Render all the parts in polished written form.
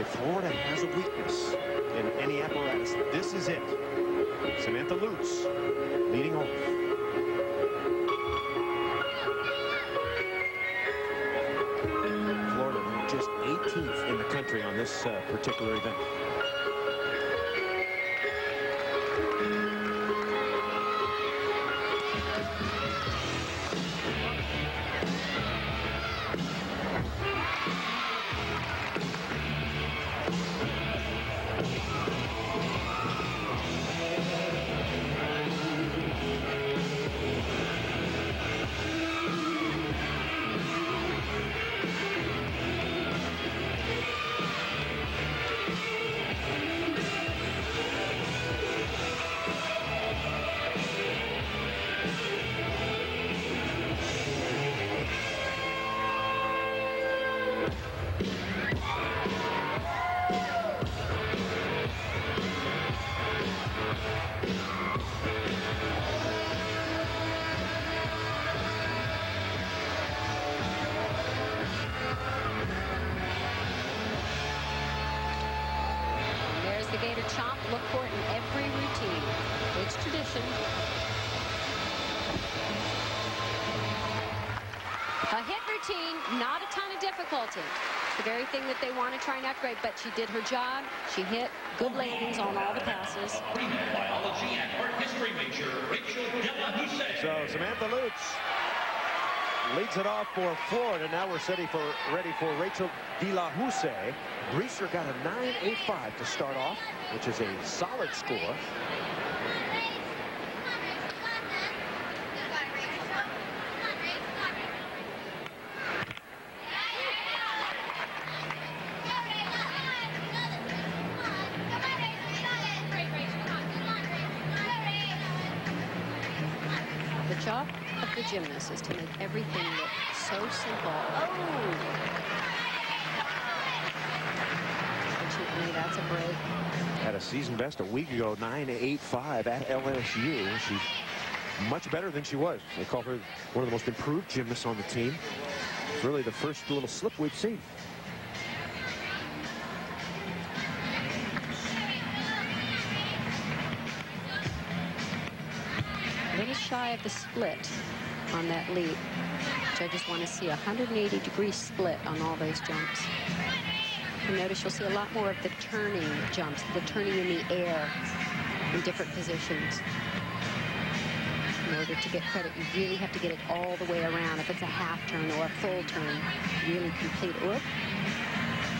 if Florida has a weakness in any apparatus, this is it. Samantha Lutz leading off. Florida just 18th in the country on this particular event. The gator chomp, look for it in every routine. It's tradition. A hit routine, not a ton of difficulty. The very thing that they want to try and upgrade, but she did her job. She hit good landings on all the passes. Biology and art history major Rachel Delahusse. So Samantha Lutz leads it off for Florida. Now we're ready for Rachel Delahusse. Greaser got a 9.85 to start off, which is a solid score. The job of the gymnast is to make everything look so simple. Oh! Unfortunately, that's a break. Had a season best a week ago, 9.85 at LSU. She's much better than she was. They call her one of the most improved gymnasts on the team. It's really the first little slip we've seen. A little shy of the split on that leap. Judges want to see a 180-degree split on all those jumps. You notice you'll see a lot more of the turning jumps, the turning in the air in different positions. In order to get credit, you really have to get it all the way around. If it's a half turn or a full turn, really complete. Oop.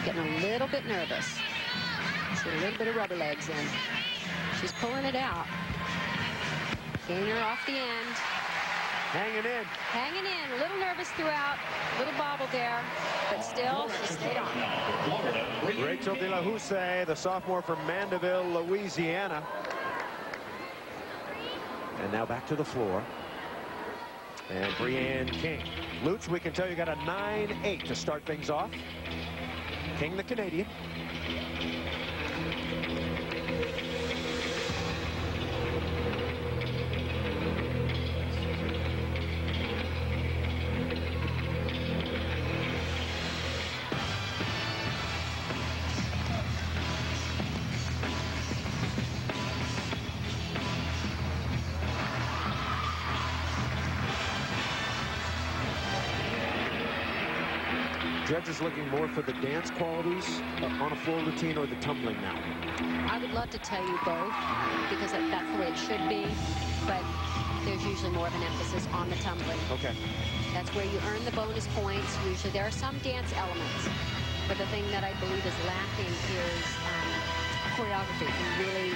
Getting a little bit nervous. See a little bit of rubber legs in. She's pulling it out. Gainer off the end. Hanging in. Hanging in. A little nervous throughout. A little bobble there. But still, she stayed on. Rachel Delahusse, the sophomore from Mandeville, Louisiana. And now back to the floor. And Brianne King. Lutz, we can tell you got a 9.8 to start things off. King, the Canadian. Judges looking more for the dance qualities on a floor routine or the tumbling now? I would love to tell you both because that's the way it should be, but there's usually more of an emphasis on the tumbling. Okay. That's where you earn the bonus points. Usually there are some dance elements, but the thing that I believe is lacking is choreography. And really,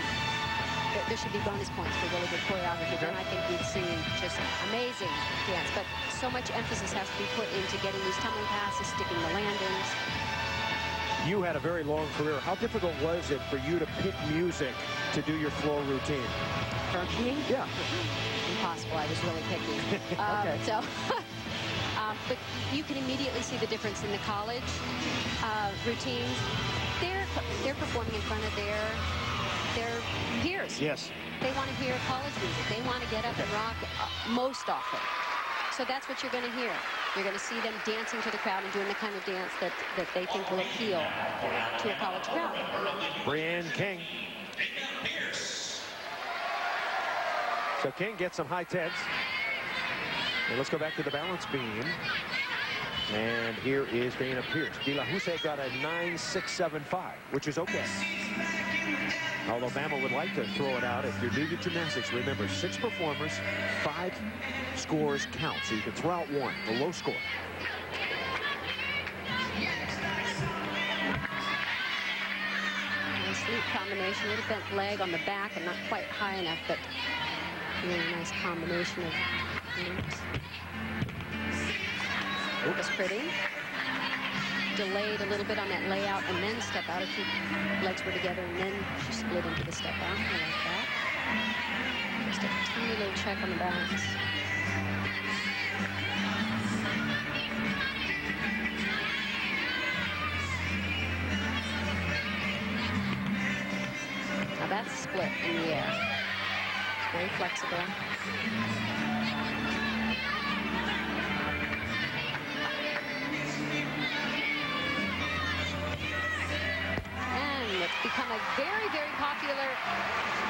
there should be bonus points for really good choreography. Then I think we'd see just amazing dance. But so much emphasis has to be put into getting these tumbling passes, sticking the landings. You had a very long career. How difficult was it for you to pick music to do your floor routine? For me? Yeah. Impossible. I was really picky. Okay. But you can immediately see the difference in the college routines. They're performing in front of their peers. Yes. They want to hear college music. They want to get up and rock most often. So that's what you're going to hear. You're going to see them dancing to the crowd and doing the kind of dance that they think will appeal to a college crowd. Brianne King. So King gets some high tens. And let's go back to the balance beam. And here is Dana Pierce. De La Houssaye got a 9.675, which is okay. Although Bama would like to throw it out. If you're new to gymnastics, remember 6 performers, 5 scores count. So you can throw out 1, the low score. Nice loop combination, a little bent leg on the back and not quite high enough, but really nice combination of loops. It was pretty. Delayed a little bit on that layout and then step out. If her legs were together and then she split into the step out. I like that. Just a tiny little check on the balance. Now that's split in the air. It's very flexible. Become a very, very popular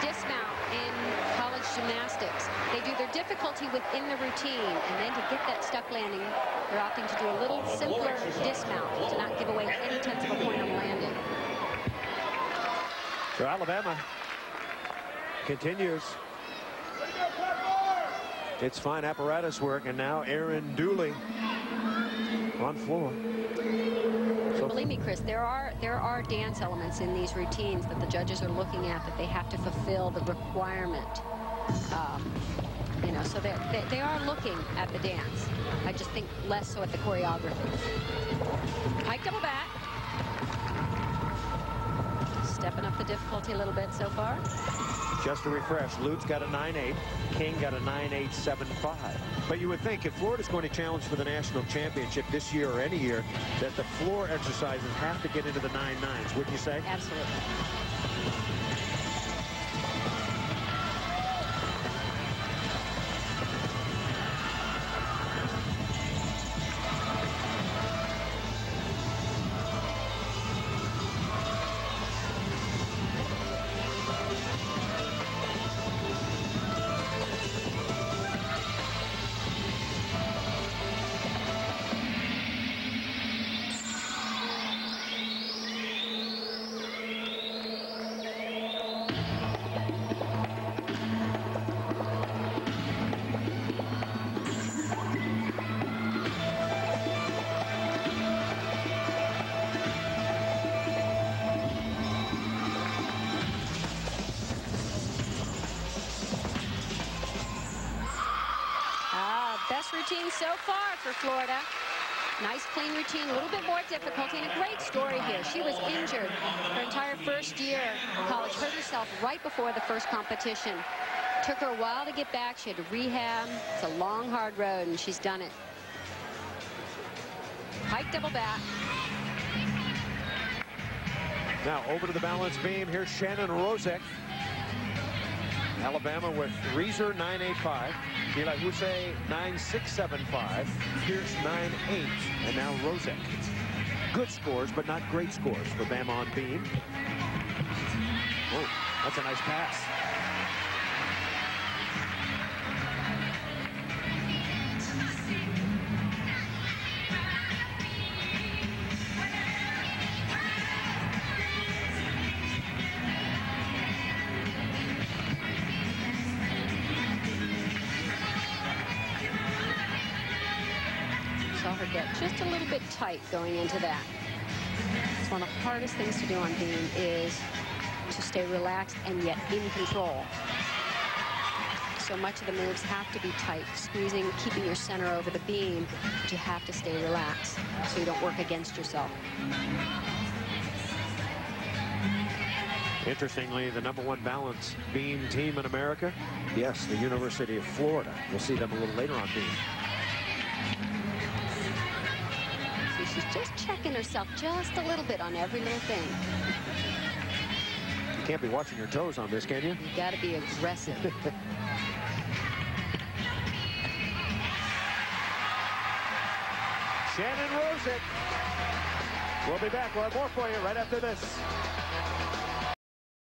dismount in college gymnastics. They do their difficulty within the routine, and then to get that stuck landing, they're opting to do a little simpler dismount to not give away any tenths of a point on landing. So Alabama continues its fine apparatus work, and now Erin Dooley on floor. Believe me, Chris, there are dance elements in these routines that the judges are looking at that they have to fulfill the requirement. You know, so they are looking at the dance. I just think less so at the choreography. Pike double back. Stepping up the difficulty a little bit so far. Just to refresh, Lutz got a 9.8, King got a 9.875. But you would think if Florida's going to challenge for the national championship this year or any year, that the floor exercises have to get into the 9.9s, wouldn't you say? Absolutely. Routine so far for Florida. Nice clean routine, a little bit more difficulty, and a great story here. She was injured her entire first year in college, hurt herself right before the first competition. Took her a while to get back. She had to rehab. It's a long, hard road, and she's done it. Pike double back. Now over to the balance beam. Here's Shannon Rozek. Alabama with Reeser 9.85. De La Houssaye 9.675. Pierce 9.8. And now Rozek. Good scores, but not great scores for Bama on beam. Oh, that's a nice pass. Her get just a little bit tight going into that. It's one of the hardest things to do on beam is to stay relaxed and yet in control. So much of the moves have to be tight, squeezing, keeping your center over the beam, but you have to stay relaxed so you don't work against yourself. Interestingly, the #1 balance beam team in America, yes, the University of Florida. We'll see them a little later on beam. She's just checking herself just a little bit on every little thing. You can't be watching your toes on this, can you? You got to be aggressive. Shannon rows it. We'll be back. We'll have more for you right after this.